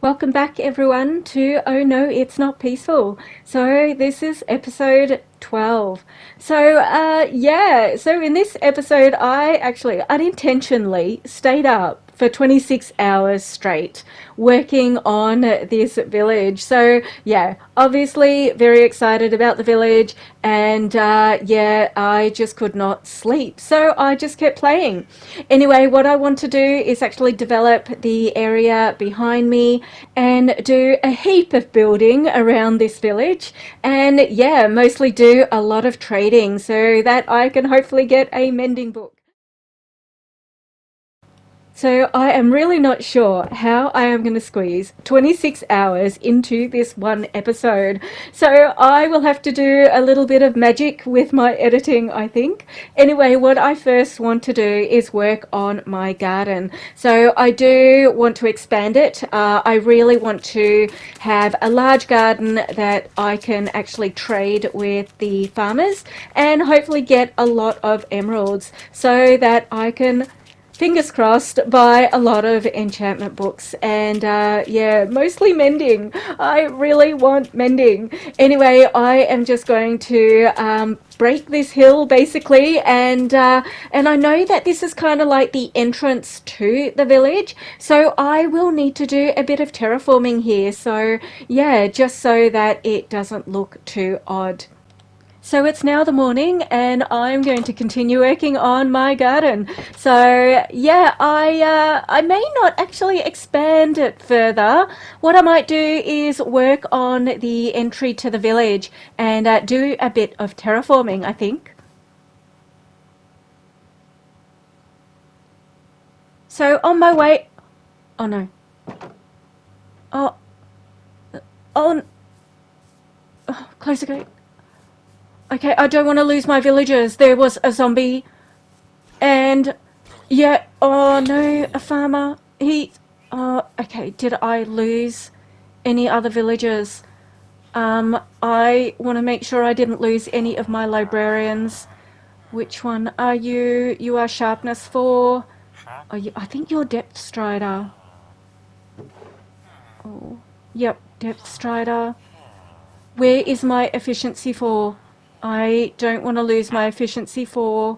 Welcome back everyone to Oh No, It's Not Peaceful. So this is episode 12. So in this episode I actually unintentionally stayed up for 26 hours straight working on this village. So yeah, obviously very excited about the village and I just could not sleep. So I just kept playing. Anyway, what I want to do is actually develop the area behind me and do a heap of building around this village and yeah, mostly do a lot of trading so that I can hopefully get a mending book. So I am really not sure how I am going to squeeze 26 hours into this one episode. So I will have to do a little bit of magic with my editing, I think. Anyway, what I first want to do is work on my garden. So I do want to expand it. I really want to have a large garden that I can actually trade with the farmers and hopefully get a lot of emeralds so that I can, fingers crossed, buy a lot of enchantment books and yeah, mostly mending. I really want mending. Anyway, I am just going to break this hill basically, and I know that this is kind of like the entrance to the village, so I will need to do a bit of terraforming here. So yeah, just so that it doesn't look too odd. So it's now the morning and I'm going to continue working on my garden. So yeah, I may not actually expand it further. What I might do is work on the entry to the village and do a bit of terraforming, I think. So on my way... Oh no. Oh, oh, close the gate. Okay, I don't want to lose my villagers. There was a zombie and yeah, oh no, a farmer. Okay, did I lose any other villagers? I want to make sure I didn't lose any of my librarians. Which one are you? You are sharpness 4. Are you, I think you're depth strider. Oh, yep, depth strider. Where is my efficiency 4? I don't want to lose my efficiency 4.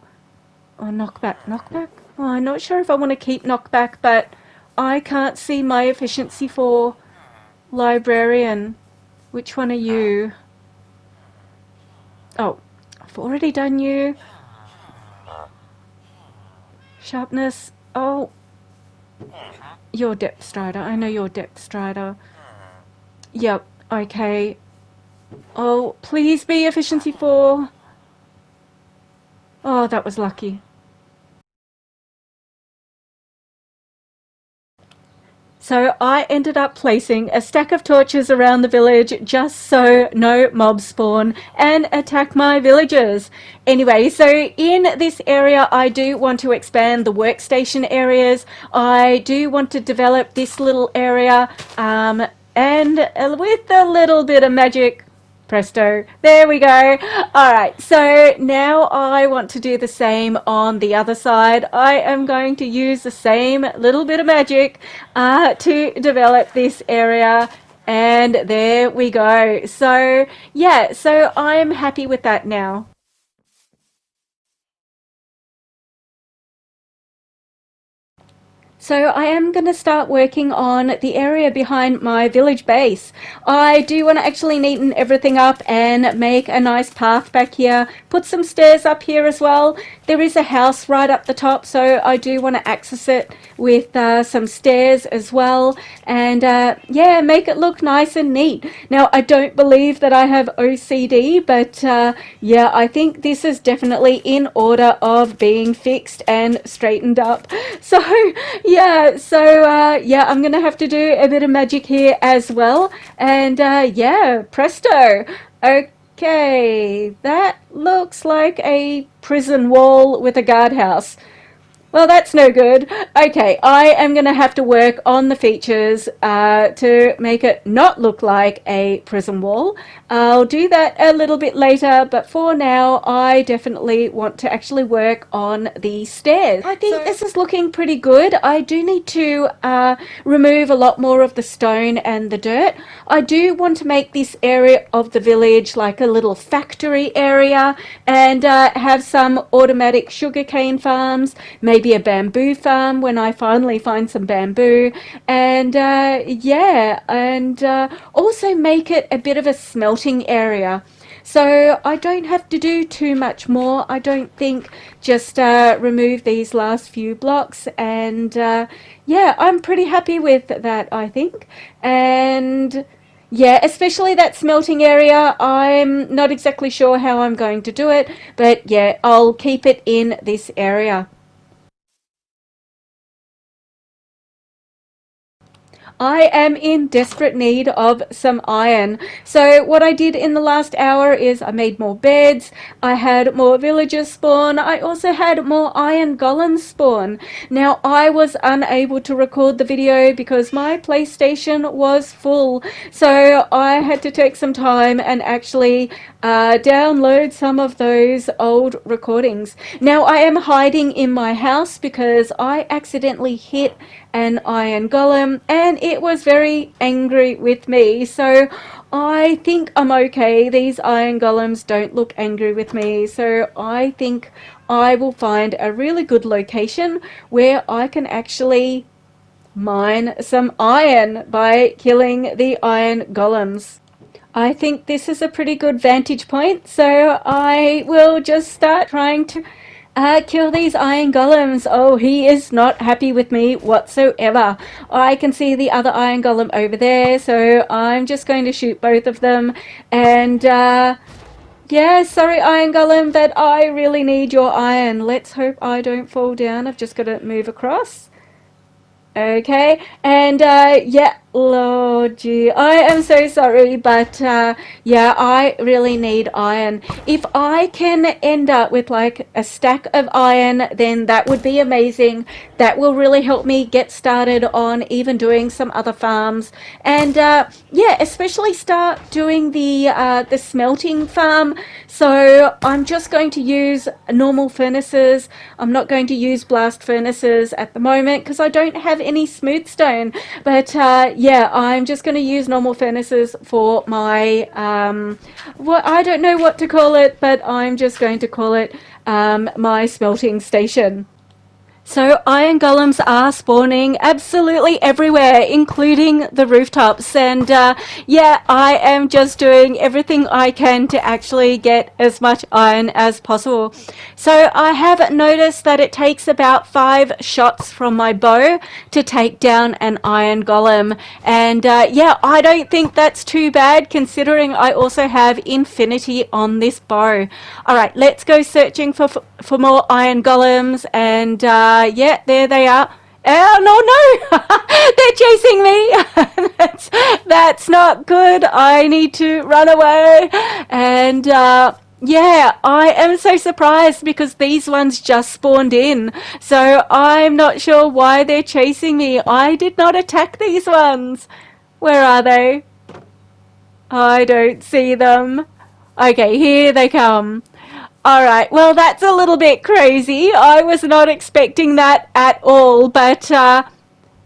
Oh, knockback, knockback? Oh, I'm not sure if I want to keep knockback, but I can't see my efficiency 4 librarian. Which one are you? Oh, I've already done you. Sharpness. Oh, you're depth strider. I know you're depth strider. Yep, okay. Oh, please be efficiency 4. Oh, that was lucky. So I ended up placing a stack of torches around the village just so no mobs spawn and attack my villagers. Anyway, so in this area I do want to expand the workstation areas. I do want to develop this little area and with a little bit of magic. Presto. There we go. All right. So now I want to do the same on the other side. I am going to use the same little bit of magic to develop this area. And there we go. So yeah, so I'm happy with that now. So I am going to start working on the area behind my village base. I do want to actually neaten everything up and make a nice path back here. Put some stairs up here as well. There is a house right up the top, so I do want to access it with some stairs as well. And yeah, make it look nice and neat. Now, I don't believe that I have OCD, but yeah, I think this is definitely in order of being fixed and straightened up. So yeah, I'm gonna have to do a bit of magic here as well. And yeah, presto. Okay, that looks like a prison wall with a guardhouse. Well, that's no good. Okay, I am going to have to work on the features to make it not look like a prison wall. I'll do that a little bit later, but for now, I definitely want to actually work on the stairs. I think this is looking pretty good. I do need to remove a lot more of the stone and the dirt. I do want to make this area of the village like a little factory area and have some automatic sugarcane farms, maybe a bamboo farm when I finally find some bamboo, and yeah, and also make it a bit of a smelting area. So I don't have to do too much more, I don't think. Just remove these last few blocks, and yeah, I'm pretty happy with that, I think. And yeah, especially that smelting area. I'm not exactly sure how I'm going to do it, but yeah, I'll keep it in this area. I am in desperate need of some iron. So what I did in the last hour is I made more beds, I had more villagers spawn, I also had more iron golems spawn. Now I was unable to record the video because my PlayStation was full. So I had to take some time and actually download some of those old recordings. Now I am hiding in my house because I accidentally hit an iron golem and it was very angry with me. So I think I'm okay. These iron golems don't look angry with me. So I think I will find a really good location where I can actually mine some iron by killing the iron golems. I think this is a pretty good vantage point, so I will just start trying to kill these iron golems. Oh, he is not happy with me whatsoever. I can see the other iron golem over there, so I'm just going to shoot both of them. And yeah, sorry iron golem, but I really need your iron. Let's hope I don't fall down. I've just got to move across. Okay, and yeah, Lord, gee, I am so sorry, but yeah, I really need iron. If I can end up with like a stack of iron, then that would be amazing. That will really help me get started on even doing some other farms, and yeah, especially start doing the smelting farm. So I'm just going to use normal furnaces. I'm not going to use blast furnaces at the moment because I don't have any smooth stone. But yeah, I'm just going to use normal furnaces for my what I don't know what to call it, but I'm just going to call it my smelting station. So iron golems are spawning absolutely everywhere, including the rooftops. And yeah, I am just doing everything I can to actually get as much iron as possible. So I have noticed that it takes about 5 shots from my bow to take down an iron golem. And yeah, I don't think that's too bad considering I also have infinity on this bow. All right, let's go searching for more iron golems, and yeah, there they are. Oh no, no, they're chasing me. That's not good. I need to run away. And yeah, I am so surprised because these ones just spawned in. So I'm not sure why they're chasing me. I did not attack these ones. Where are they? I don't see them. Okay, here they come. Alright, well, that's a little bit crazy. I was not expecting that at all, but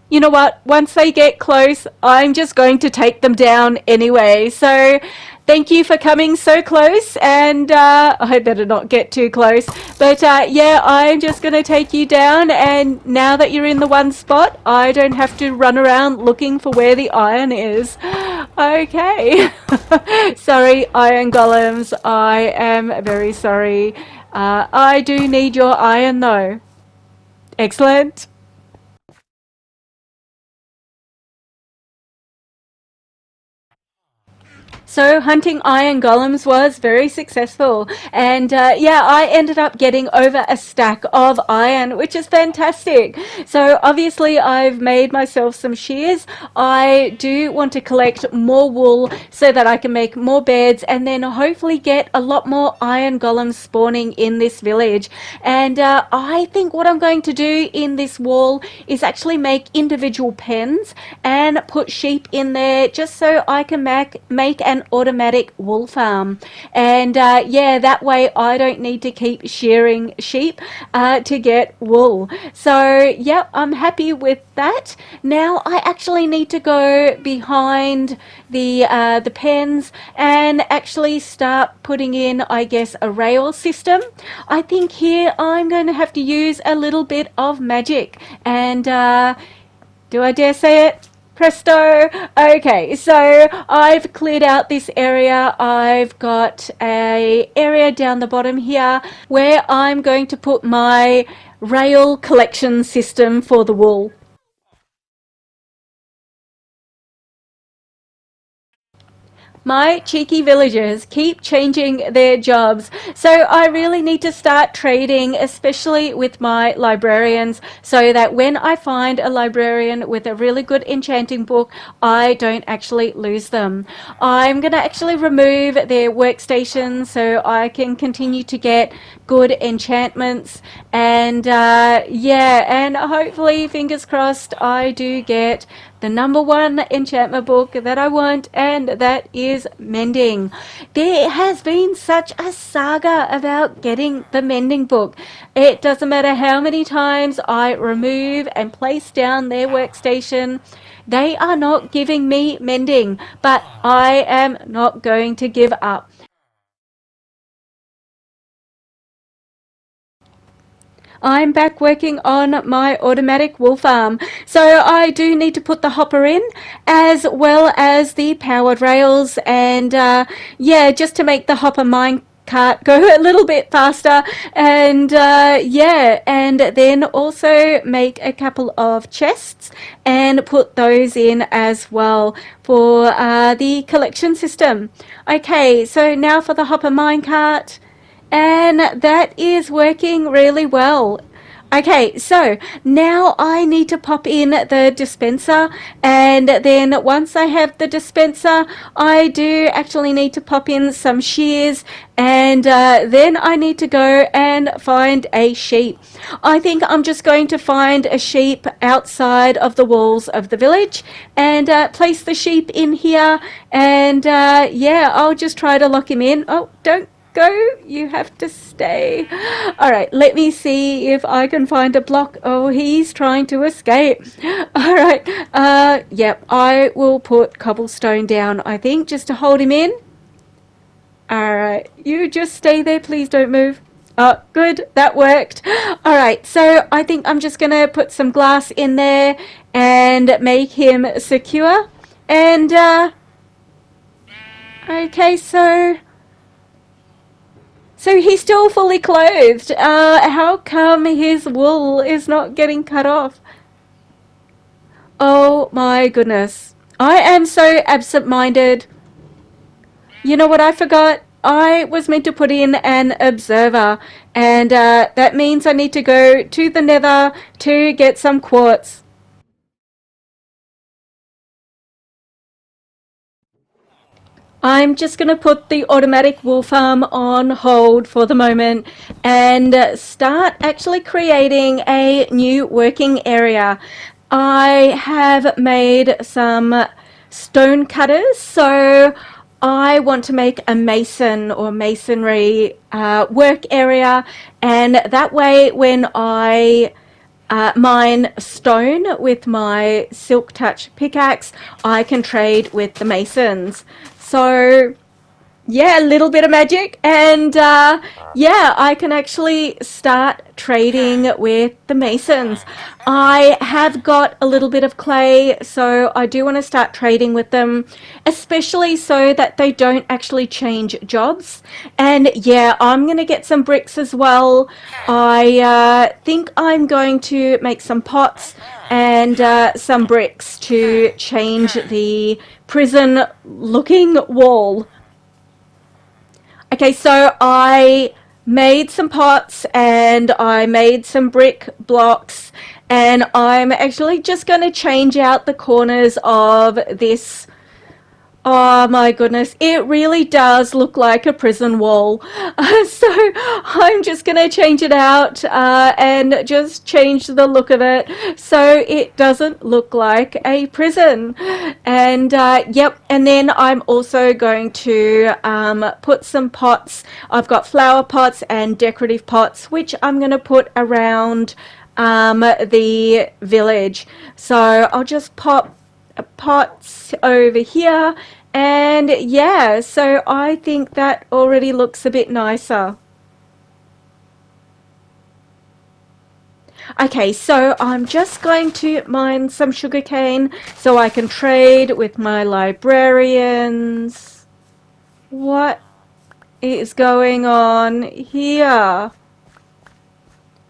you know what? Once they get close, I'm just going to take them down anyway. So thank you for coming so close, and I better not get too close. But yeah, I'm just going to take you down, and now that you're in the one spot, I don't have to run around looking for where the iron is. Okay. Sorry, iron golems. I am very sorry. I do need your iron though. Excellent. So hunting iron golems was very successful, and yeah, I ended up getting over a stack of iron, which is fantastic. So obviously I've made myself some shears. I do want to collect more wool so that I can make more beds, and then hopefully get a lot more iron golems spawning in this village. And I think what I'm going to do in this wall is actually make individual pens and put sheep in there, just so I can make an automatic wool farm. And yeah, that way I don't need to keep shearing sheep to get wool. So yeah, I'm happy with that. Now I actually need to go behind the pens and actually start putting in, I guess, a rail system. I think here I'm going to have to use a little bit of magic, and do I dare say it? Presto. Okay, so I've cleared out this area. I've got a area down the bottom here where I'm going to put my rail collection system for the wool. My cheeky villagers keep changing their jobs, so I really need to start trading, especially with my librarians, so that when I find a librarian with a really good enchanting book, I don't actually lose them. I'm going to actually remove their workstations so I can continue to get good enchantments, and yeah, and hopefully, fingers crossed, I do get the number one enchantment book that I want, and that is Mending. There has been such a saga about getting the Mending book. It doesn't matter how many times I remove and place down their workstation, they are not giving me Mending, but I am not going to give up. I'm back working on my automatic wool farm. So I do need to put the hopper in, as well as the powered rails, and yeah, just to make the hopper mine cart go a little bit faster, and yeah, and then also make a couple of chests and put those in as well for the collection system. Okay, so now for the hopper minecart, and that is working really well. Okay, so now I need to pop in the dispenser, and then once I have the dispenser, I do actually need to pop in some shears, and then I need to go and find a sheep. I think I'm just going to find a sheep outside of the walls of the village and place the sheep in here, and yeah, I'll just try to lock him in. Oh, don't go, you have to stay. All right, let me see if I can find a block. Oh, he's trying to escape. All right, yep, I will put cobblestone down, I think, just to hold him in. All right, you just stay there, please don't move. Oh, good, that worked. All right, so I think I'm just gonna put some glass in there and make him secure. And okay, so he's still fully clothed. How come his wool is not getting cut off? Oh my goodness. I am so absent-minded. You know what I forgot? I was meant to put in an observer, and that means I need to go to the nether to get some quartz. I'm just going to put the automatic wool farm on hold for the moment and start actually creating a new working area. I have made some stone cutters, so I want to make a mason or masonry work area, and that way when I mine stone with my silk touch pickaxe, I can trade with the masons. So yeah, a little bit of magic, and yeah, I can actually start trading with the masons. I have got a little bit of clay, so I do want to start trading with them, especially so that they don't actually change jobs. And yeah, I'm going to get some bricks as well. I think I'm going to make some pots and some bricks to change the prison looking wall. Okay, so I made some pots and I made some brick blocks, and I'm actually just going to change out the corners of this. Oh my goodness, it really does look like a prison wall. So I'm just going to change it out and just change the look of it so it doesn't look like a prison. And yep, and then I'm also going to put some pots. I've got flower pots and decorative pots, which I'm going to put around the village. So I'll just pop pots over here, and yeah, so I think that already looks a bit nicer. Okay, so I'm just going to mine some sugarcane so I can trade with my librarians. What is going on here?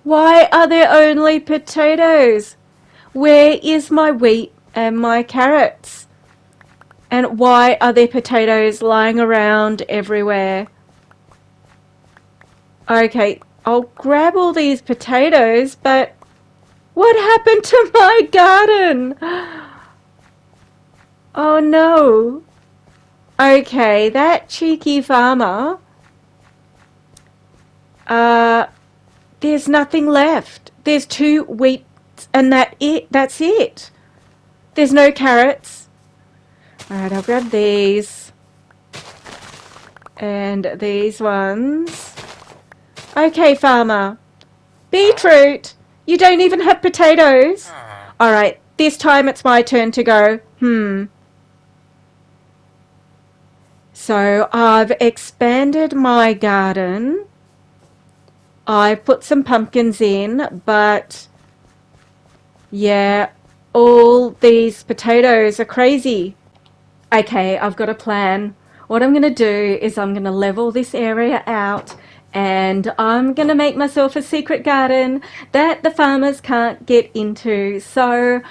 Why are there only potatoes? Where is my wheat and my carrots? And why are there potatoes lying around everywhere? Okay, I'll grab all these potatoes, but what happened to my garden? Oh no. Okay, that cheeky farmer. Uh, there's nothing left. There's two wheat and that's it. There's no carrots. Alright, I'll grab these. And these ones. Okay, farmer. Beetroot! You don't even have potatoes! Alright, this time it's my turn to go. So I've expanded my garden. I've put some pumpkins in, but yeah, all these potatoes are crazy. Okay, I've got a plan. What I'm going to do is I'm going to level this area out, and I'm going to make myself a secret garden that the farmers can't get into. So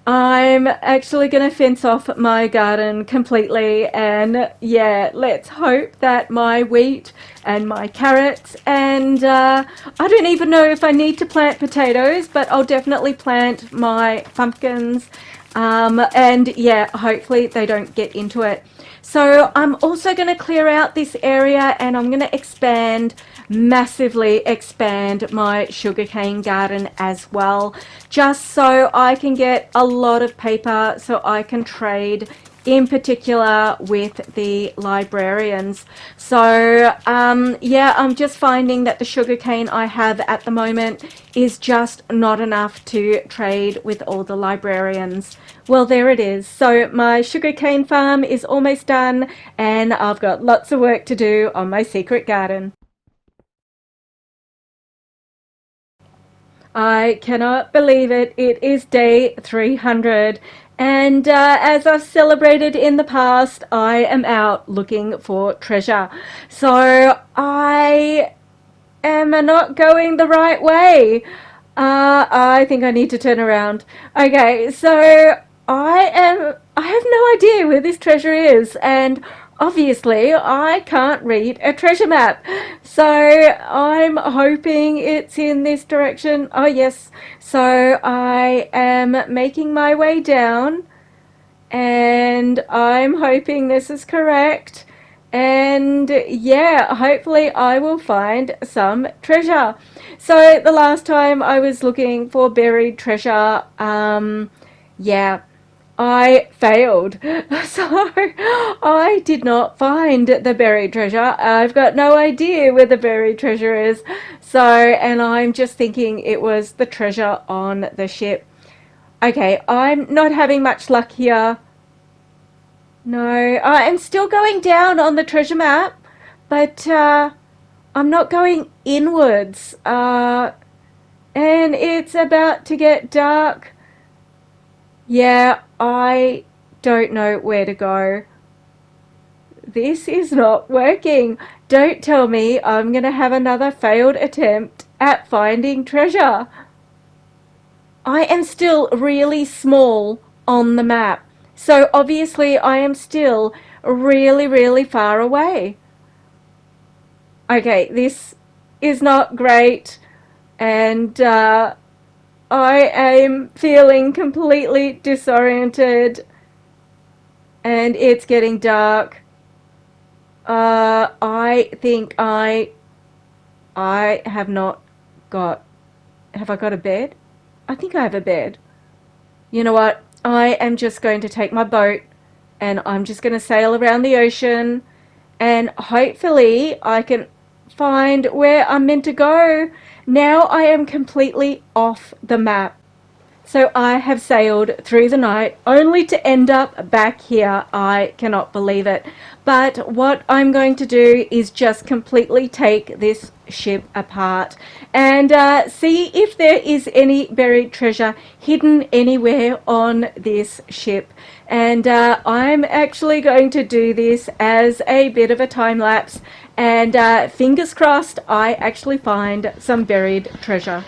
I'm actually going to fence off my garden completely, and yeah, let's hope that my wheat and my carrots and I don't even know if I need to plant potatoes, but I'll definitely plant my pumpkins, and yeah, hopefully they don't get into it. So I'm also going to clear out this area, and I'm going to massively expand my sugarcane garden as well, just so I can get a lot of paper so I can trade in particular with the librarians. So yeah, I'm just finding that the sugarcane I have at the moment is just not enough to trade with all the librarians. Well, there it is. So my sugarcane farm is almost done, and I've got lots of work to do on my secret garden. I cannot believe it. It is day 300. And as I've celebrated in the past, I am out looking for treasure. So I am not going the right way. I think I need to turn around. Okay, so I have no idea where this treasure is, and obviously I can't read a treasure map. So I'm hoping it's in this direction. Oh yes. So I am making my way down, and I'm hoping this is correct. And yeah, hopefully I will find some treasure. So the last time I was looking for buried treasure, yeah, I failed. So I did not find the buried treasure. I've got no idea where the buried treasure is. So, and I'm just thinking it was the treasure on the ship. Okay, I'm not having much luck here. No, I'm still going down on the treasure map, but I'm not going inwards. And it's about to get dark. Yeah, I don't know where to go. This is not working. Don't tell me I'm going to have another failed attempt at finding treasure. I am still really small on the map. So obviously I am still really, really far away. Okay, this is not great. And I am feeling completely disoriented. And it's getting dark. I think I have not got... Have I got a bed? I think I have a bed. You know what? I am just going to take my boat and I'm just going to sail around the ocean and hopefully I can find where I'm meant to go. Now I am completely off the map. So I have sailed through the night only to end up back here. I cannot believe it. But what I'm going to do is just completely take this ship apart and see if there is any buried treasure hidden anywhere on this ship. And I'm actually going to do this as a bit of a time lapse. And fingers crossed, I actually find some buried treasure.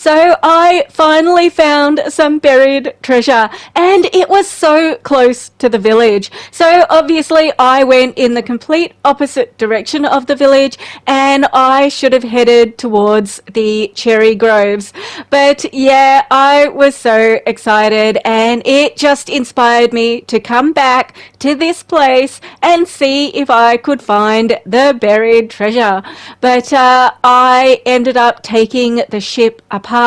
So I finally found some buried treasure, and it was so close to the village. So obviously I went in the complete opposite direction of the village, and I should have headed towards the cherry groves. But yeah, I was so excited, and it just inspired me to come back to this place and see if I could find the buried treasure. But I ended up taking the ship apart.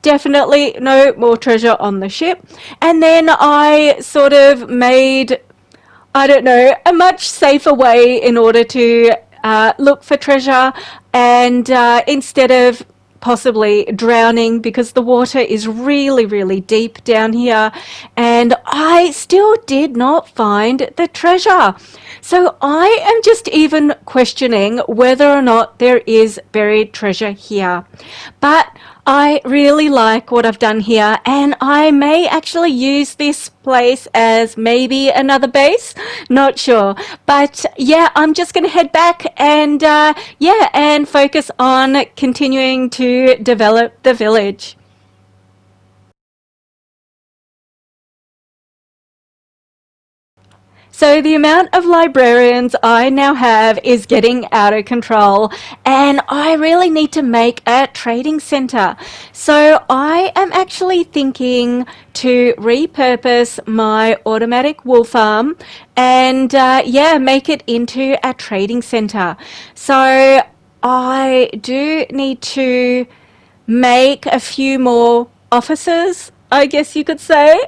Definitely no more treasure on the ship. And then I sort of made, I don't know, a much safer way in order to look for treasure. And instead of possibly drowning, because the water is really, really deep down here, and I still did not find the treasure. So I am just even questioning whether or not there is buried treasure here. But I really like what I've done here, and I may actually use this place as maybe another base. Not sure. But yeah, I'm just going to head back and and focus on continuing to develop the village. So the amount of librarians I now have is getting out of control, and I really need to make a trading center. So I am actually thinking to repurpose my automatic wool farm and make it into a trading center. So I do need to make a few more offices, I guess you could say,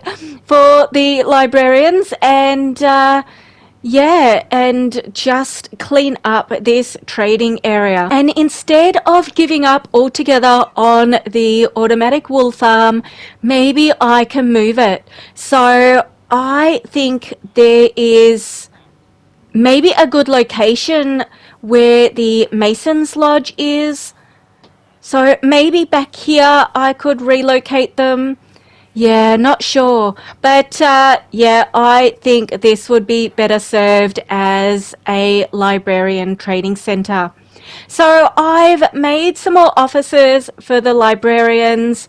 for the librarians, and and just clean up this trading area. And instead of giving up altogether on the automatic wool farm, maybe I can move it. So I think there is maybe a good location where the Mason's Lodge is. So maybe back here I could relocate them. Yeah, not sure. But I think this would be better served as a librarian training centre. So I've made some more offices for the librarians,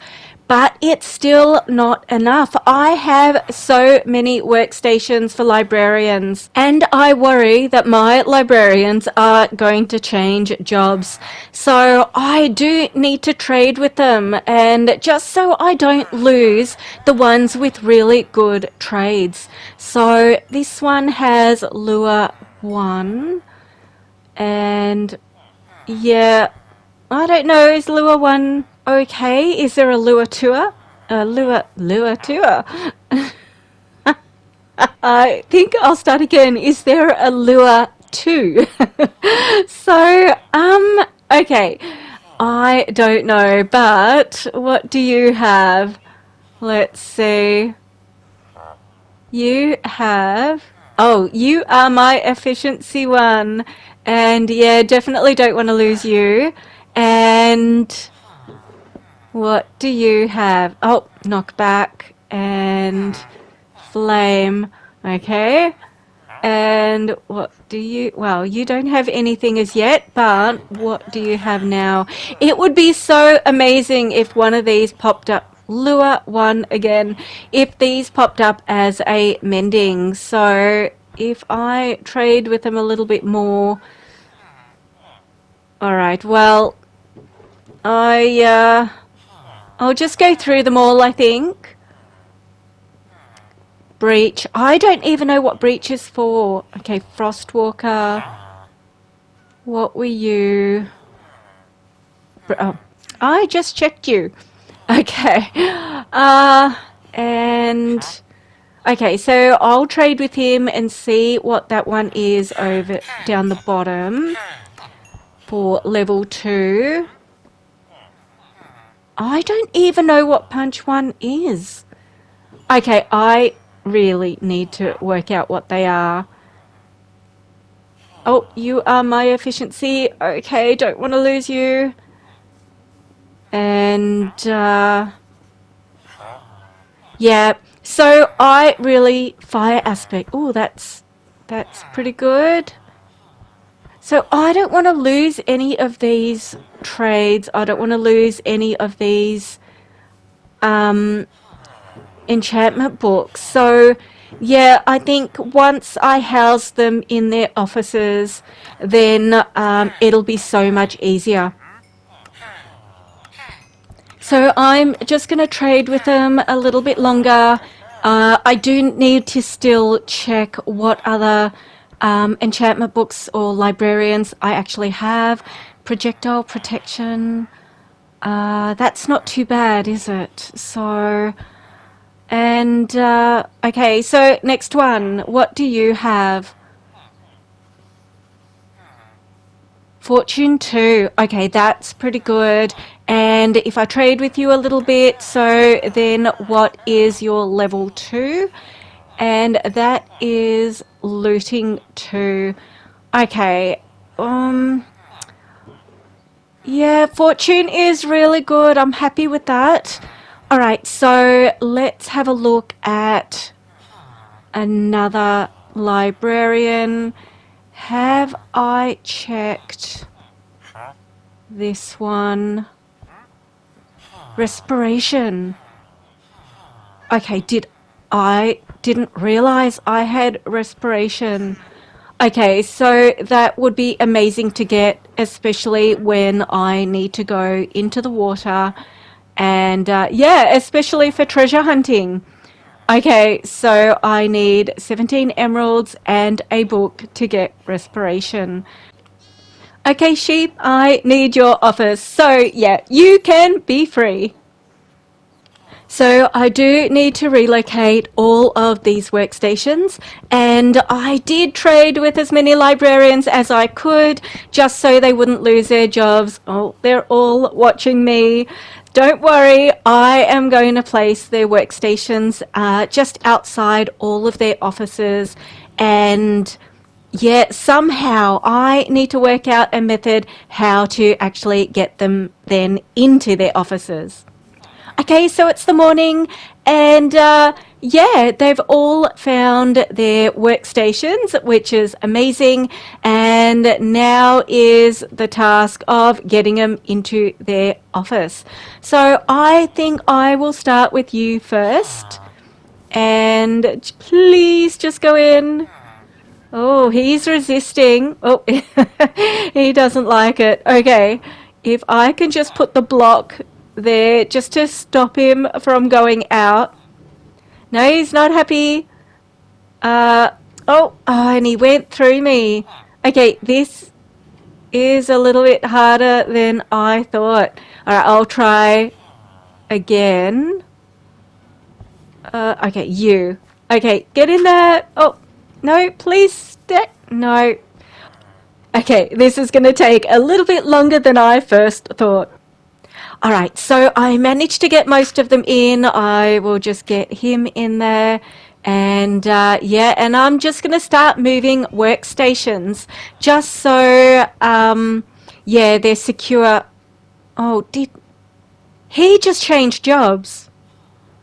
but it's still not enough. I have so many workstations for librarians, and I worry that my librarians are going to change jobs. So I do need to trade with them, and just so I don't lose the ones with really good trades. So this one has lure 1, and yeah, I don't know, is lure 1 okay? Is there a lure tour? A lure tour? I think I'll start again. Is there a lure 2? So, okay. I don't know, but what do you have? Let's see. You have... Oh, you are my efficiency 1. And yeah, definitely don't want to lose you. And what do you have? Oh, knockback and flame. Okay. And what do you... Well, you don't have anything as yet, but what do you have now? It would be so amazing if one of these popped up. Lure 1 again. If these popped up as a mending. So if I trade with them a little bit more... Alright, well, I'll just go through them all, I think. Breach. I don't even know what breach is for. Okay, Frostwalker. What were you? Oh, I just checked you. Okay. And... Okay, so I'll trade with him and see what that one is over down the bottom for level 2. I don't even know what punch 1 is. Okay, I really need to work out what they are. Oh, you are my efficiency. Okay, don't want to lose you. And, yeah, so I really... Fire aspect. Oh, that's pretty good. So I don't want to lose any of these trades. I don't want to lose any of these enchantment books. So yeah, I think once I house them in their offices, then it'll be so much easier. So I'm just going to trade with them a little bit longer. I do need to still check what other enchantment books or librarians I actually have. Projectile protection. That's not too bad, is it? So, and okay, so next one. What do you have? Fortune 2. Okay, that's pretty good. And if I trade with you a little bit, so then what is your level 2? And that is looting 2. Okay. Yeah, fortune is really good. I'm happy with that. All right, so let's have a look at another librarian. Have I checked this one? Respiration. Okay, I didn't realize I had respiration. Okay, so that would be amazing to get, especially when I need to go into the water. And yeah, especially for treasure hunting. Okay, so I need 17 emeralds and a book to get respiration. Okay, sheep, I need your office. So yeah, you can be free. So I do need to relocate all of these workstations, and I did trade with as many librarians as I could just so they wouldn't lose their jobs. Oh, they're all watching me. Don't worry, I am going to place their workstations just outside all of their offices, and yeah, somehow I need to work out a method how to actually get them then into their offices. Okay, so it's the morning, and yeah, they've all found their workstations, which is amazing. And now is the task of getting them into their office. So I think I will start with you first. And please just go in. Oh, he's resisting. Oh, he doesn't like it. Okay, if I can just put the block there just to stop him from going out. No, he's not happy. Oh, and he went through me. Okay, this is a little bit harder than I thought. All right, I'll try again. Okay, you. Okay, get in there. Oh, no, please stay. No. Okay, this is going to take a little bit longer than I first thought. All right, so I managed to get most of them in. I will just get him in there. And yeah, and I'm just going to start moving workstations just so, yeah, they're secure. Oh, did he just change jobs?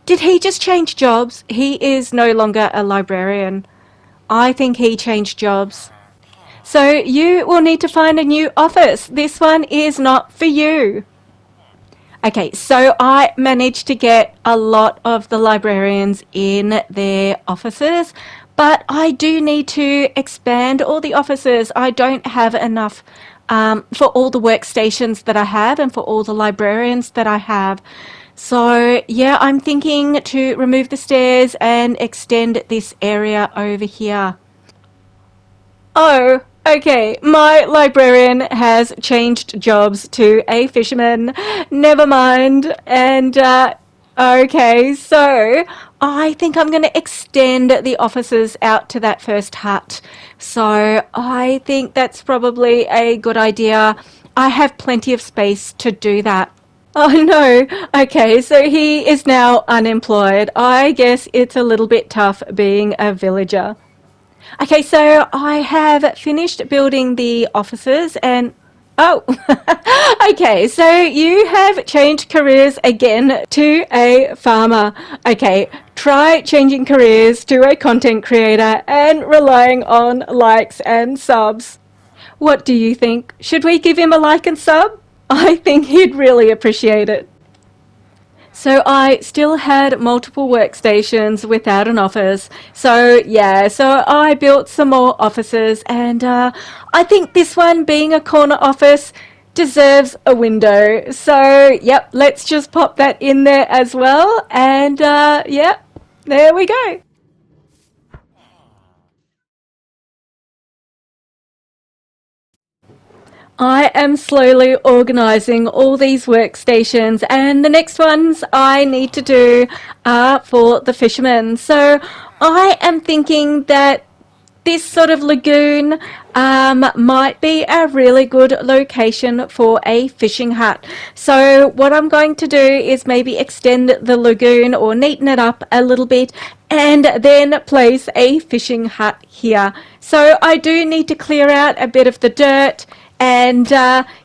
Did he just change jobs? He is no longer a librarian. I think he changed jobs. So you will need to find a new office. This one is not for you. Okay, so I managed to get a lot of the librarians in their offices, but I do need to expand all the offices. I don't have enough for all the workstations that I have and for all the librarians that I have. So yeah, I'm thinking to remove the stairs and extend this area over here. Oh, okay. My librarian has changed jobs to a fisherman. Never mind. And, okay, so I think I'm going to extend the offices out to that first hut. So I think that's probably a good idea. I have plenty of space to do that. Oh no. Okay, so he is now unemployed. I guess it's a little bit tough being a villager. Okay, so I have finished building the offices and oh, okay, so you have changed careers again to a farmer. Okay, try changing careers to a content creator and relying on likes and subs. What do you think? Should we give him a like and sub? I think he'd really appreciate it. So I still had multiple workstations without an office. So yeah, so I built some more offices, and I think this one, being a corner office, deserves a window. So yep, let's just pop that in there as well. And yep, there we go. I am slowly organizing all these workstations, and the next ones I need to do are for the fishermen. So I am thinking that this sort of lagoon might be a really good location for a fishing hut. So what I'm going to do is maybe extend the lagoon or neaten it up a little bit and then place a fishing hut here. So I do need to clear out a bit of the dirt, and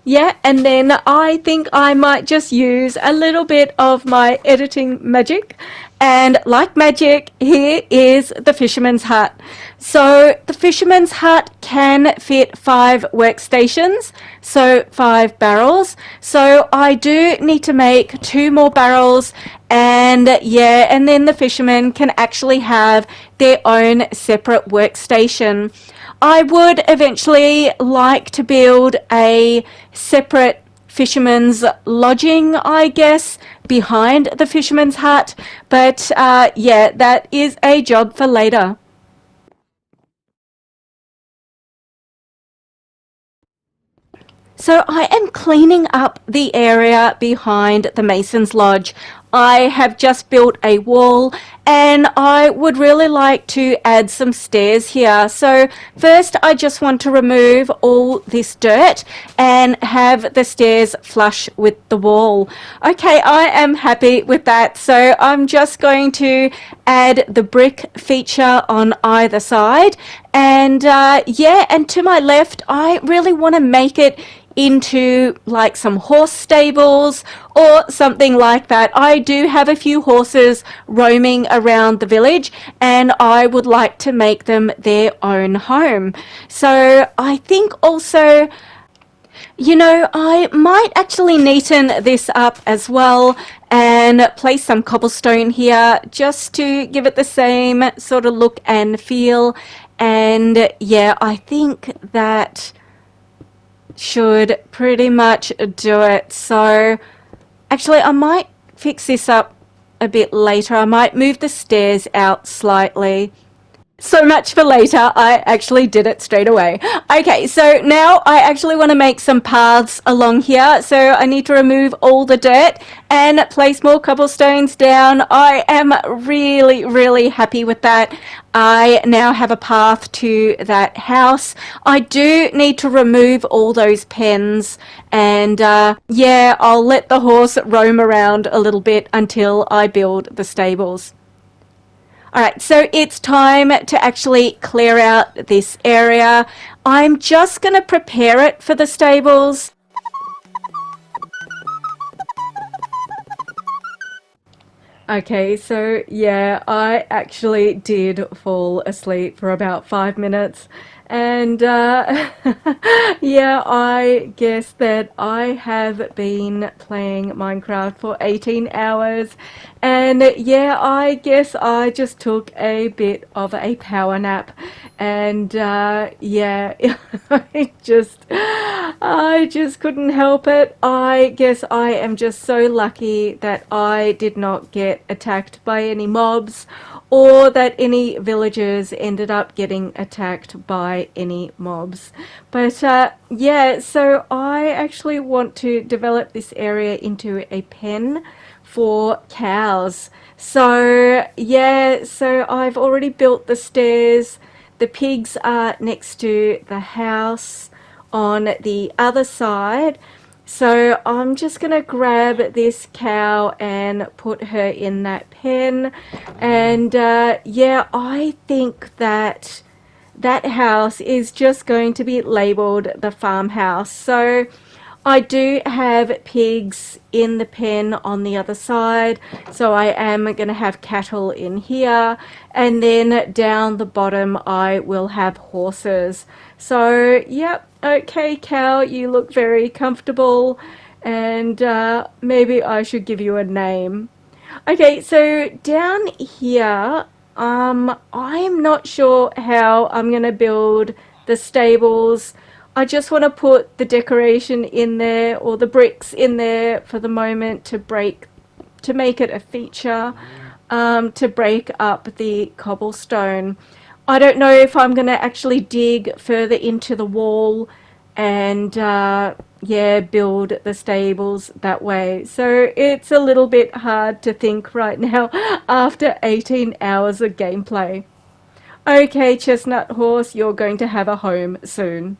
yeah, and then I think I might just use a little bit of my editing magic. And like magic, here is the fisherman's hut. So the fisherman's hut can fit 5 workstations, so 5 barrels. So I do need to make 2 more barrels, and yeah, and then the fishermen can actually have their own separate workstation. I would eventually like to build a separate fisherman's lodging, I guess, behind the fisherman's hut. But yeah, that is a job for later. So I am cleaning up the area behind the Mason's Lodge. I have just built a wall, and I would really like to add some stairs here. So first I just want to remove all this dirt and have the stairs flush with the wall. Okay, I am happy with that. So I'm just going to add the brick feature on either side. And yeah, and to my left, I really want to make it into like some horse stables or something like that. I do have a few horses roaming around the village, and I would like to make them their own home. So I think also, you know, I might actually neaten this up as well and place some cobblestone here just to give it the same sort of look and feel. And yeah, I think that should pretty much do it. So actually, I might fix this up a bit later. I might move the stairs out slightly. So much for later. I actually did it straight away. Okay, so now I actually want to make some paths along here. So I need to remove all the dirt and place more cobblestones down. I am really, really happy with that. I now have a path to that house. I do need to remove all those pens, and yeah, I'll let the horse roam around a little bit until I build the stables. Alright, so it's time to actually clear out this area. I'm just going to prepare it for the stables. Okay, so yeah, I actually did fall asleep for about 5 minutes. And yeah, I guess that I have been playing Minecraft for 18 hours. And yeah, I guess I just took a bit of a power nap. And yeah, I just couldn't help it. I guess I am just so lucky that I did not get attacked by any mobs, or that any villagers ended up getting attacked by any mobs. But yeah, so I actually want to develop this area into a pen for cows. So yeah, so I've already built the stairs. The pigs are next to the house on the other side. So I'm just going to grab this cow and put her in that pen. And yeah, I think that that house is just going to be labeled the farmhouse. So I do have pigs in the pen on the other side, so I am going to have cattle in here, and then down the bottom I will have horses. So yep, okay cow, you look very comfortable. And maybe I should give you a name. Okay, so down here, I'm not sure how I'm gonna build the stables. I just want to put the decoration in there or the bricks in there for the moment to make it a feature, to break up the cobblestone. I don't know if I'm going to actually dig further into the wall and yeah, build the stables that way. So it's a little bit hard to think right now after 18 hours of gameplay. Okay, Chestnut Horse, you're going to have a home soon.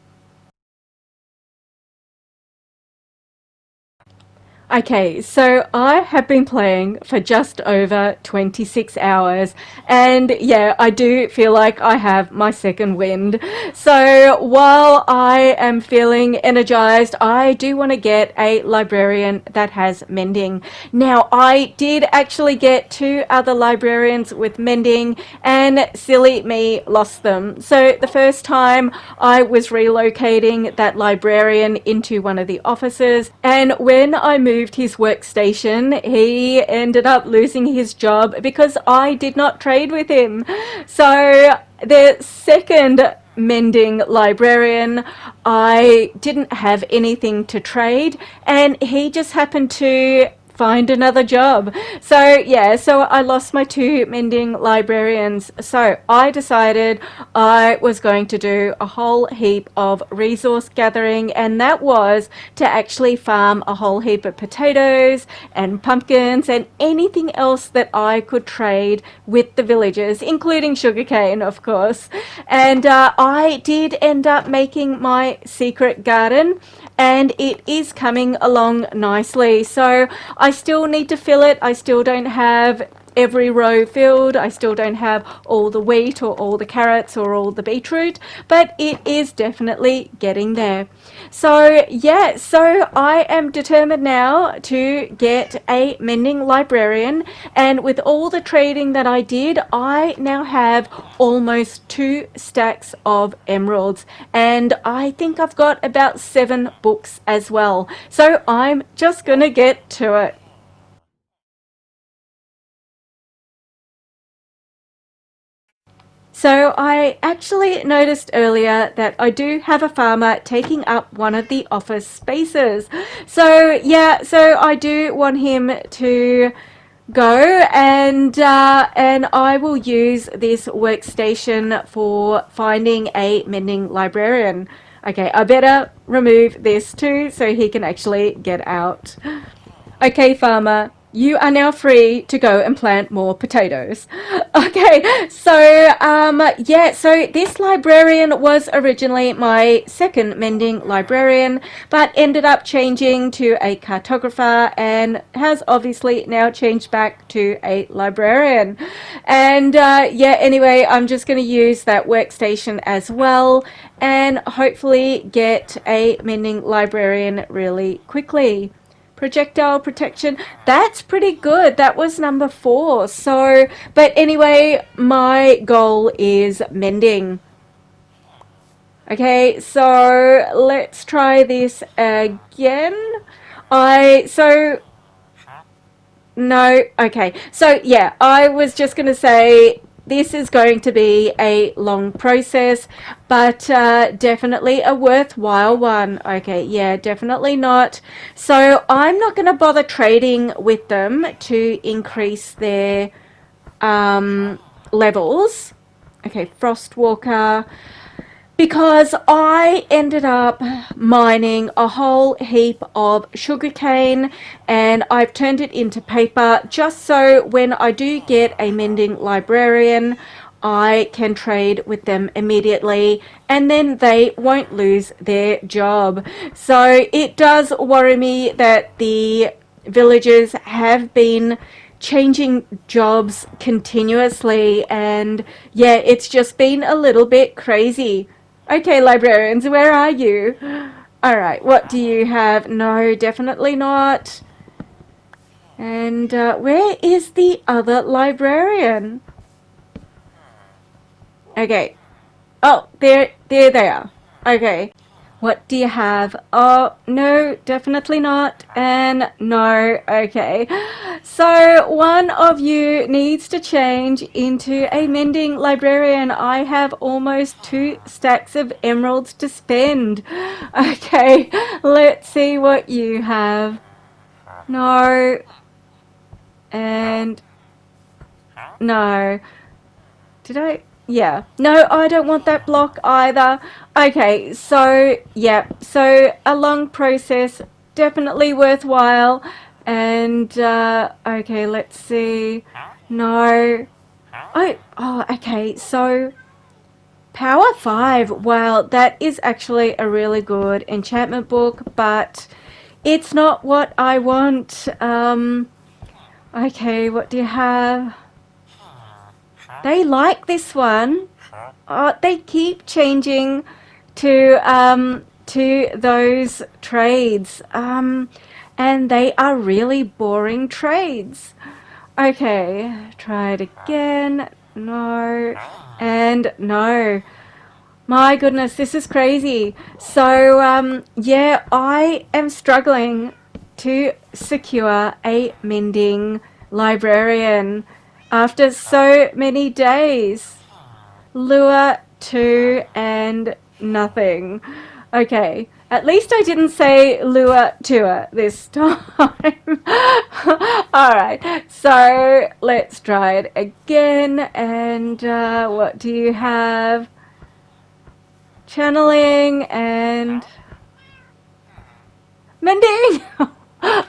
Okay, so I have been playing for just over 26 hours, and yeah, I do feel like I have my second wind. So while I am feeling energized, I do want to get a librarian that has mending. Now, I did actually get two other librarians with mending, and silly me lost them. So the first time I was relocating that librarian into one of the offices, and when I moved his workstation, he ended up losing his job because I did not trade with him. So the second mending librarian, I didn't have anything to trade, and he just happened to find another job. So yeah, so I lost my two mending librarians. So I decided I was going to do a whole heap of resource gathering, and that was to actually farm a whole heap of potatoes and pumpkins and anything else that I could trade with the villagers, including sugarcane, of course. And I did end up making my secret garden, and it is coming along nicely. So I still need to fill it. I still don't have every row filled. I still don't have all the wheat or all the carrots or all the beetroot, but it is definitely getting there. So yeah, so I am determined now to get a mending librarian, and with all the trading that I did, I now have almost 2 stacks of emeralds, and I think I've got about 7 books as well. So I'm just gonna get to it. So I actually noticed earlier that I do have a farmer taking up one of the office spaces. So yeah, so I do want him to go, and I will use this workstation for finding a mending librarian. Okay, I better remove this too so he can actually get out. Okay, farmer, you are now free to go and plant more potatoes. Okay, so yeah, so this librarian was originally my second mending librarian, but ended up changing to a cartographer and has obviously now changed back to a librarian. And yeah, anyway, I'm just going to use that workstation as well and hopefully get a mending librarian really quickly. Projectile protection, that's pretty good. That was number 4. So but anyway, my goal is mending. Okay, so let's try this again. I so No, okay. So yeah, I was just going to say this is going to be a long process, but definitely a worthwhile one. Okay, yeah, definitely not. So I'm not going to bother trading with them to increase their levels. Okay, Frostwalker, because I ended up mining a whole heap of sugarcane, and I've turned it into paper just so when I do get a mending librarian, I can trade with them immediately and then they won't lose their job. So it does worry me that the villagers have been changing jobs continuously, and yeah, it's just been a little bit crazy. Okay, librarians, where are you? Alright, what do you have? No, definitely not. And where is the other librarian? Okay. Oh, there they are. Okay. What do you have? Oh, no, definitely not. And no, okay. So one of you needs to change into a mending librarian. I have almost 2 stacks of emeralds to spend. Okay, let's see what you have. No, and no. Did I? Yeah. No, I don't want that block either. Okay, so, yeah. So, a long process, definitely worthwhile. And, okay, let's see. No. Oh, okay. So, Power 5. Wow, that is actually a really good enchantment book, but it's not what I want. Okay, what do you have? They like this one. They keep changing to those trades, and they are really boring trades. Okay, try it again. No, and no. My goodness, this is crazy. So, yeah, I am struggling to secure a mending librarian after so many days. Lure 2 and nothing. Okay, at least I didn't say lure tour this time. Alright, so let's try it again. And what do you have? Channeling and mending.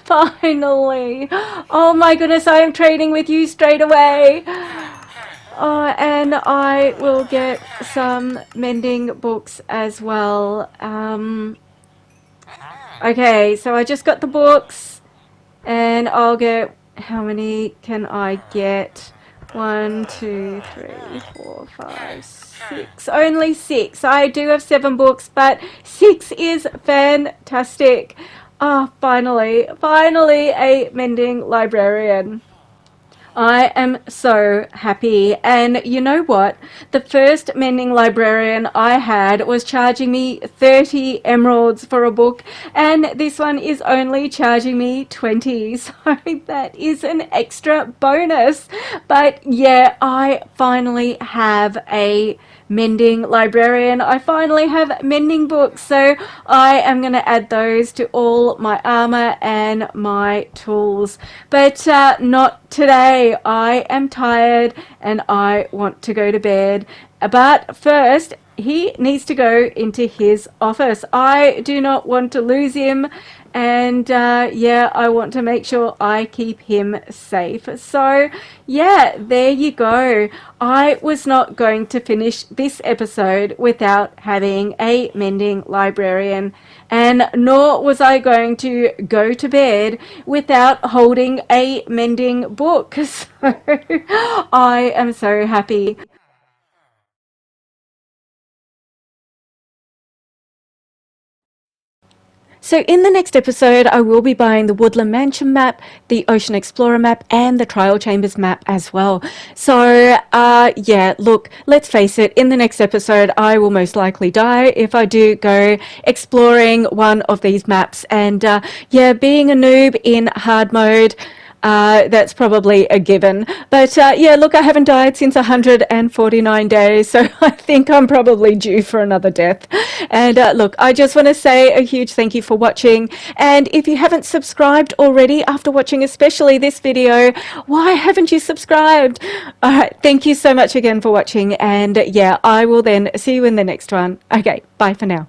Finally. Oh my goodness, I am trading with you straight away. And I will get some mending books as well. Okay, so I just got the books, and I'll get, how many can I get? 1, 2, 3, 4, 5, 6. Only 6. I do have 7 books, but 6 is fantastic. Ah, finally a mending librarian. I am so happy. And you know what? The first mending librarian I had was charging me 30 emeralds for a book, and this one is only charging me 20. So that is an extra bonus. But yeah, I finally have a mending librarian. I finally have mending books, so I am going to add those to all my armor and my tools. But not today. I am tired and I want to go to bed. But first, he needs to go into his office. I do not want to lose him, and yeah, I want to make sure I keep him safe. So yeah, there you go. I was not going to finish this episode without having a mending librarian, and nor was I going to go to bed without holding a mending book. So I am so happy. So in the next episode, I will be buying the Woodland Mansion map, the Ocean Explorer map, and the Trial Chambers map as well. So, yeah, look, let's face it, in the next episode, I will most likely die if I do go exploring one of these maps. And, yeah, being a noob in hard mode, that's probably a given. But yeah, look, I haven't died since 149 days, so I think I'm probably due for another death. And look, I just want to say a huge thank you for watching. And if you haven't subscribed already after watching especially this video, why haven't you subscribed? All right, thank you so much again for watching. And yeah, I will then see you in the next one. Okay, bye for now.